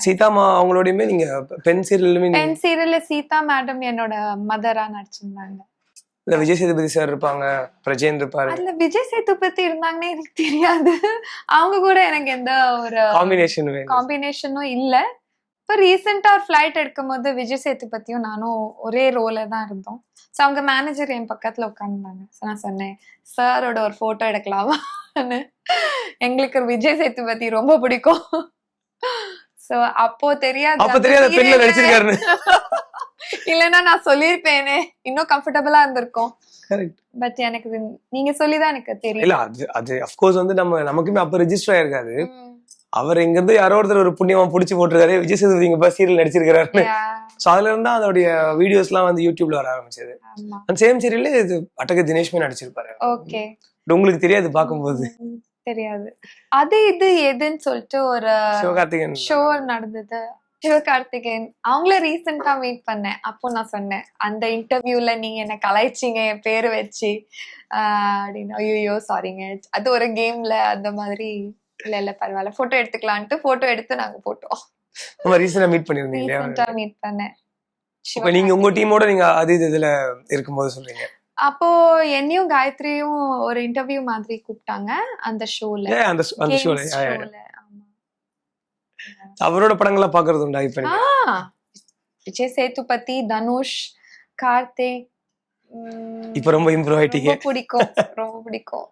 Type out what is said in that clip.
சீதாமா அவங்களோடயுமே நீங்க பெண் சீரியலுமே பெண் சீரியல்ல சீதா மேடம் என்னோட மதரா நடிச்சிருந்தாங்க. இல்ல விஜய் சேதுபதி சார் இருப்பாங்க, பிரஜேன் இருப்பாரு. அதுல விஜய் சேதுபதி இருந்தாங்கன்னு எனக்கு தெரியாது. அவங்க கூட எனக்கு எந்த ஒரு காம்பினேஷனும் இல்ல. இப்ப ரீசெண்டா ஒரு ஃபிளைட் எடுக்கும் போது விஜய் சேதுபதியும் நானும் ஒரே ரோல தான் இருந்தோம். ஸோ அவங்க மேனேஜர் என் பக்கத்துல உட்காந்துருந்தாங்க. நான் சொன்னேன், சாரோட ஒரு போட்டோ எடுக்கலாமான்னு. எங்களுக்கு விஜய் சேதுபதி ரொம்ப பிடிக்கும். சோ அப்போ தெரியாது பெண்ல நடிச்சிருக்காரு. இல்லன்னா நான் சொல்லிருப்பேனே, இன்னும் கம்ஃபர்டபுளா இருந்திருக்கும். பட் எனக்கு நீங்க சொல்லிதான் எனக்கு தெரியும். இல்ல அது அஃப்கோர்ஸ் வந்து நமக்குமே அப்ப ரெஜிஸ்டர் ஆயிருக்காது. அவர் எங்க இருந்து யாரோ ஒருத்தர் ஒரு புண்ணியமா புடிச்சு போட்டிருக்காரு, விஜய் சேதுபதி இங்க சீரியல் நடிச்சிருக்காரு. சோ அதுல இருந்தா அதோடைய வீடியோஸ் எல்லாம் வந்து யூடியூப்ல வர ஆரம்பிச்சது. அந்த சேம் சீரியல்ல இது அட்டக தினேஷ்மே நடிச்சிருப்பாரு. ஓகே. உங்களுக்கு தெரியாது பாக்கும்போது? தெரியாது. அது இது எதுன்னு சொல்லிட்டு ஒரு ஷோ நடந்தது. சிவகார்த்திகேயன் அவங்கள ரீசெண்டா மீட் பண்ணேன். அப்போ நான் சொன்னேன், அந்த இன்டர்வியூல நீங்க என்ன கலாய்ச்சிங்க என் பேரு வச்சு அப்படின்னு. ஐயோ சாரிங்க, அது ஒரு கேம்ல அந்த மாதிரி. இல்ல பரவாயில்ல, போட்டோ எடுத்துக்கலான்ட்டு போட்டோ எடுத்து நாங்க போட்டோம். ரீசெண்டா மீட் பண்ணிருந்தீங்க? ரீசெண்டா மீட் பண்ணேன். இப்ப நீங்க உங்க டீமோட நீங்க அது இதுல இருக்கும்போது சொல்றீங்க. அப்போ என்னையும் காயத்ரியும் ஒரு இன்டர்வியூ மாதிரி கூப்பிட்டாங்க அந்த ஷோல. அந்த ஷோல அவரோட படங்களை பாக்குறது உண்டா? இப்ப விஜய் சேதுபதி, தனுஷ், கார்த்திக் இப்ப ரொம்ப இம்ப்ரூவ் ஆயிட்டீங்க. பிடிக்கும், ரொம்ப பிடிக்கும்.